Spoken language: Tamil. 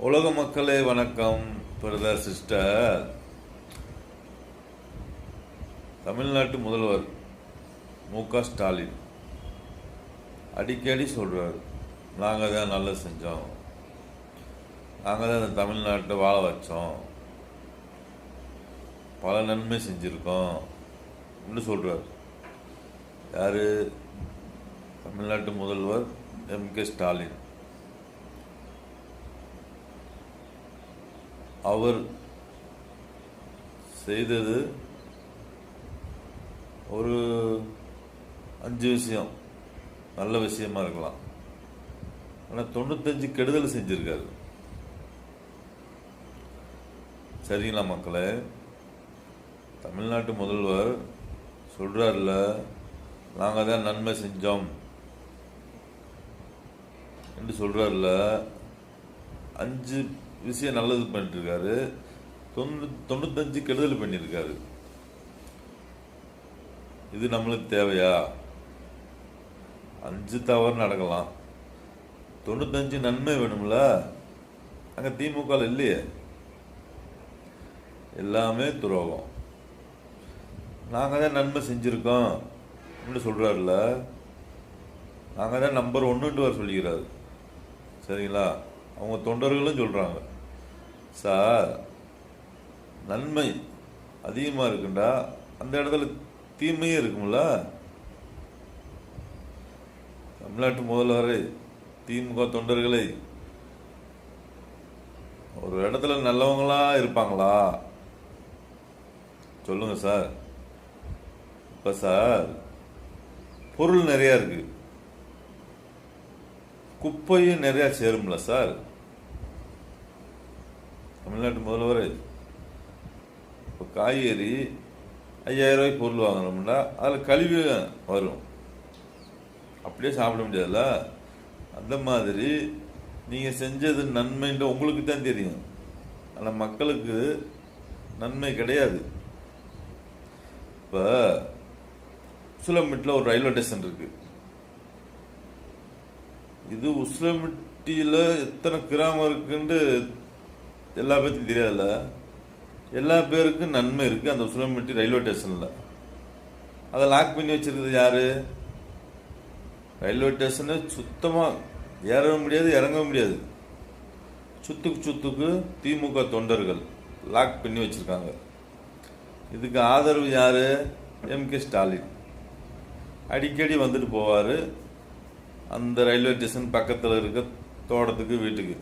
உலக மக்களே வணக்கம். பிரதர் சிஸ்டர், தமிழ்நாட்டு முதல்வர் மு.க. ஸ்டாலின் அடிக்கடி சொல்கிறார், நாங்கள் தான் நல்லது செஞ்சோம், நாங்கள் தான் இந்த தமிழ்நாட்டை வாழ வச்சோம், பல நன்மை செஞ்சுருக்கோம் அப்படின்னு சொல்கிறார். யார்? தமிழ்நாட்டு முதல்வர் எம்.கே. ஸ்டாலின். அவர் செய்தது ஒரு 5 விஷயம் நல்ல விஷயமா இருக்கலாம், ஆனால் 95 கெடுதல் செஞ்சிருக்காரு. சரிங்களா மக்களே? தமிழ்நாட்டு முதல்வர் சொல்றாருல, நாங்கள் தான் நன்மை செஞ்சோம் என்று சொல்றாருல, 5 விஷயம் நல்லது பண்ணிட்டு இருக்காரு, 95 கெடுதல் பண்ணியிருக்காரு. இது நம்மளுக்கு தேவையா? 5 தவறு நடக்கலாம், 95 நன்மை வேணும்ல. அங்கே திமுக இல்லையே, எல்லாமே துரோகம். நாங்கள் தான் நன்மை செஞ்சுருக்கோம் அப்படின்னு சொல்கிறாருல, நாங்கள் தான் நம்பர் 1ன்ட்டு வர சொல்லிக்கிறாரு. சரிங்களா? அவங்க தொண்டர்களும் சொல்கிறாங்க, சார் நன்மை அதிகமாக இருக்குண்டா அந்த இடத்துல தீமையும் இருக்கும்ல. தமிழ்நாட்டு முதல்வரை, திமுக தொண்டர்களை ஒரு இடத்துல நல்லவங்களா இருப்பாங்களா? சொல்லுங்க சார். இப்போ சார் பொருள் நிறையா இருக்கு, குப்பையும் நிறையா சேரும்ல சார். தமிழ்நாட்டு முதல்வர் இப்போ காய்கறி 5000 ரூபாய்க்கு பொருள் வாங்கினோம்னா அதில் கழிவு வரும், அப்படியே சாப்பிட முடியாதுல்ல. அந்த மாதிரி நீங்கள் செஞ்சது நன்மைன்ற உங்களுக்கு தான் தெரியும், ஆனால் மக்களுக்கு நன்மை கிடையாது. இப்போ உசிலம்பட்டியில் ஒரு ரயில்வே ஸ்டேஷன் இருக்கு. இது உசிலம்பட்டியில் எத்தனை கிராமம் இருக்குன்னு எல்லா பேருக்கும் தெரியாதுல்ல. எல்லா பேருக்கும் நன்மை இருக்குது அந்த உசிலம்பட்டி ரயில்வே ஸ்டேஷனில். அதை லாக் பண்ணி வச்சிருக்கிறது யாரு? ரயில்வே ஸ்டேஷனை சுத்தமாக ஏறவும் முடியாது, இறங்கவும் முடியாது. சுத்துக்கு திமுக தொண்டர்கள் லாக் பண்ணி வச்சிருக்காங்க. இதுக்கு ஆதரவு யாரு? எம்.கே. ஸ்டாலின். அடிக்கடி வந்துட்டு போவார் அந்த ரயில்வே ஸ்டேஷன் பக்கத்தில் இருக்க தோட்டத்துக்கு, வீட்டுக்கு.